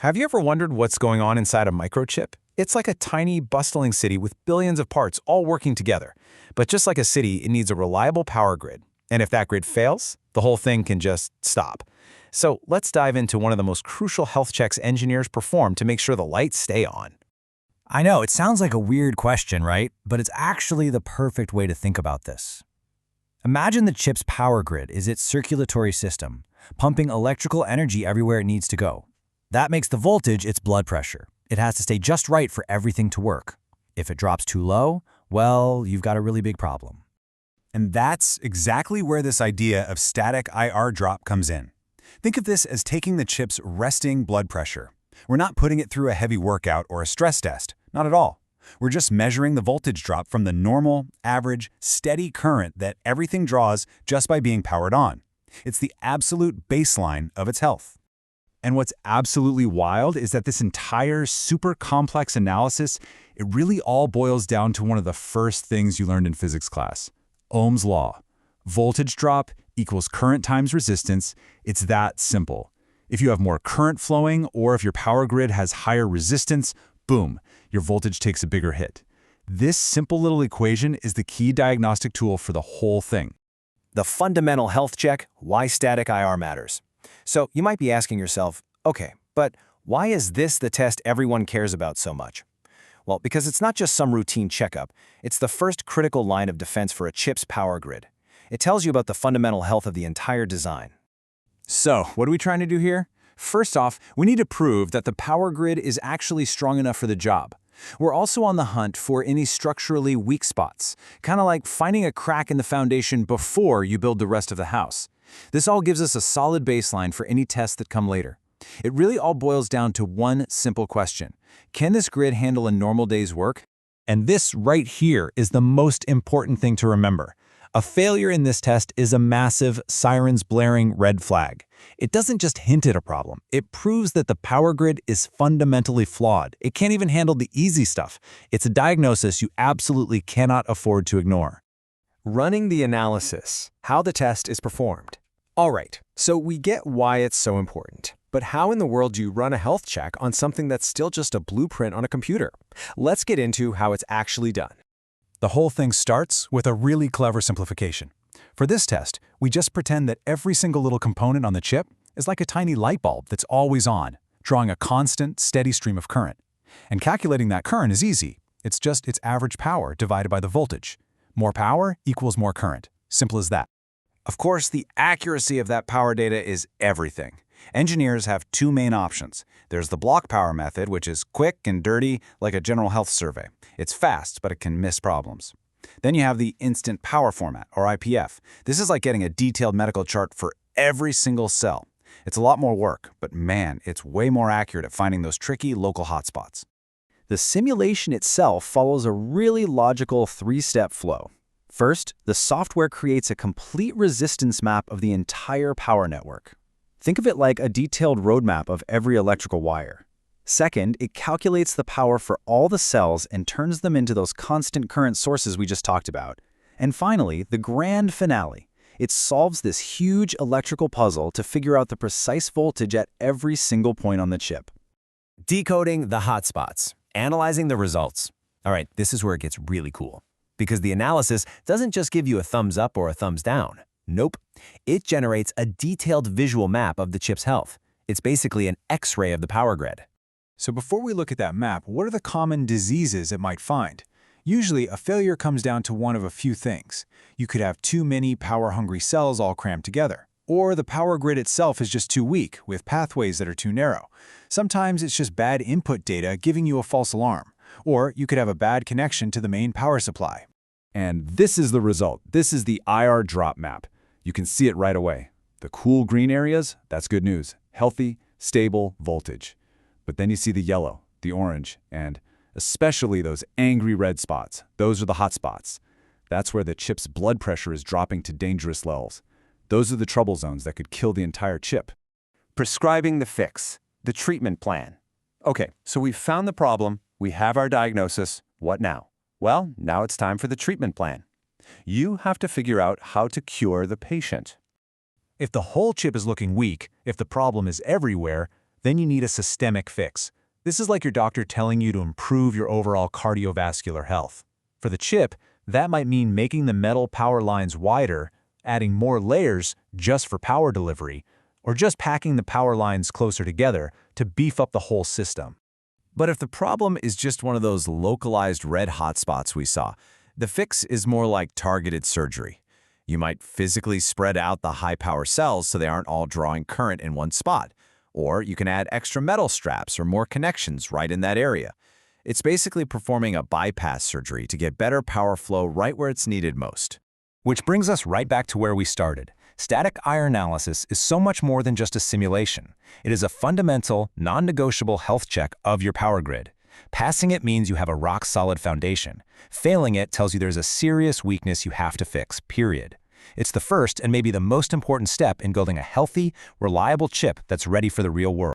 Have you ever wondered what's going on inside a microchip? It's like a tiny, bustling city with billions of parts all working together. But just like a city, it needs a reliable power grid. And if that grid fails, the whole thing can just stop. So let's dive into one of the most crucial health checks engineers perform to make sure the lights stay on. I know, it sounds like a weird question, right? But it's actually the perfect way to think about this. Imagine the chip's power grid is its circulatory system, pumping electrical energy everywhere it needs to go. That makes the voltage its blood pressure. It has to stay just right for everything to work. If it drops too low, well, you've got a really big problem. And that's exactly where this idea of static IR drop comes in. Think of this as taking the chip's resting blood pressure. We're not putting it through a heavy workout or a stress test, not at all. We're just measuring the voltage drop from the normal, average, steady current that everything draws just by being powered on. It's the absolute baseline of its health. And what's absolutely wild is that this entire super complex analysis, it really all boils down to one of the first things you learned in physics class: Ohm's law. Voltage drop equals current times resistance. It's that simple. If you have more current flowing, or if your power grid has higher resistance, boom, your voltage takes a bigger hit. This simple little equation is the key diagnostic tool for the whole thing. The fundamental health check, why static IR matters. So you might be asking yourself, okay, but why is this the test everyone cares about so much? Well, because it's not just some routine checkup. It's the first critical line of defense for a chip's power grid. It tells you about the fundamental health of the entire design. So, what are we trying to do here? First off, we need to prove that the power grid is actually strong enough for the job. We're also on the hunt for any structurally weak spots, kind of like finding a crack in the foundation before you build the rest of the house. This all gives us a solid baseline for any tests that come later. It really all boils down to one simple question: can this grid handle a normal day's work? And this right here is the most important thing to remember. A failure in this test is a massive, sirens blaring red flag. It doesn't just hint at a problem. It proves that the power grid is fundamentally flawed. It can't even handle the easy stuff. It's a diagnosis you absolutely cannot afford to ignore. Running the analysis, how the test is performed. All right, so we get why it's so important. But how in the world do you run a health check on something that's still just a blueprint on a computer? Let's get into how it's actually done. The whole thing starts with a really clever simplification. For this test, we just pretend that every single little component on the chip is like a tiny light bulb that's always on, drawing a constant, steady stream of current. And calculating that current is easy. It's just its average power divided by the voltage. More power equals more current. Simple as that. Of course, the accuracy of that power data is everything. Engineers have two main options. There's the block power method, which is quick and dirty, like a general health survey. It's fast, but it can miss problems. Then you have the instant power format, or IPF. This is like getting a detailed medical chart for every single cell. It's a lot more work, but man, it's way more accurate at finding those tricky local hotspots. The simulation itself follows a really logical three-step flow. First, the software creates a complete resistance map of the entire power network. Think of it like a detailed roadmap of every electrical wire. Second, it calculates the power for all the cells and turns them into those constant current sources we just talked about. And finally, the grand finale. It solves this huge electrical puzzle to figure out the precise voltage at every single point on the chip. Decoding the hotspots, analyzing the results. All right, this is where it gets really cool. Because the analysis doesn't just give you a thumbs up or a thumbs down. Nope. It generates a detailed visual map of the chip's health. It's basically an X-ray of the power grid. So before we look at that map, what are the common diseases it might find? Usually, a failure comes down to one of a few things. You could have too many power-hungry cells all crammed together. Or the power grid itself is just too weak, with pathways that are too narrow. Sometimes it's just bad input data giving you a false alarm. Or you could have a bad connection to the main power supply. And this is the result. This is the IR drop map. You can see it right away. The cool green areas, that's good news. Healthy, stable voltage. But then you see the yellow, the orange, and especially those angry red spots. Those are the hot spots. That's where the chip's blood pressure is dropping to dangerous levels. Those are the trouble zones that could kill the entire chip. Prescribing the fix, the treatment plan. Okay, so we've found the problem, we have our diagnosis. What now? Well, now it's time for the treatment plan. You have to figure out how to cure the patient. If the whole chip is looking weak, if the problem is everywhere, Then you need a systemic fix. This is like your doctor telling you to improve your overall cardiovascular health. For the chip, that might mean making the metal power lines wider, adding more layers just for power delivery, or just packing the power lines closer together to beef up the whole system. But if the problem is just one of those localized red hotspots we saw, the fix is more like targeted surgery. You might physically spread out the high-power cells so they aren't all drawing current in one spot. Or you can add extra metal straps or more connections right in that area. It's basically performing a bypass surgery to get better power flow right where it's needed most. Which brings us right back to where we started. Static IR analysis is so much more than just a simulation. It is a fundamental, non-negotiable health check of your power grid. Passing it means you have a rock-solid foundation. Failing it tells you there's a serious weakness you have to fix, period. It's the first and maybe the most important step in building a healthy, reliable chip that's ready for the real world.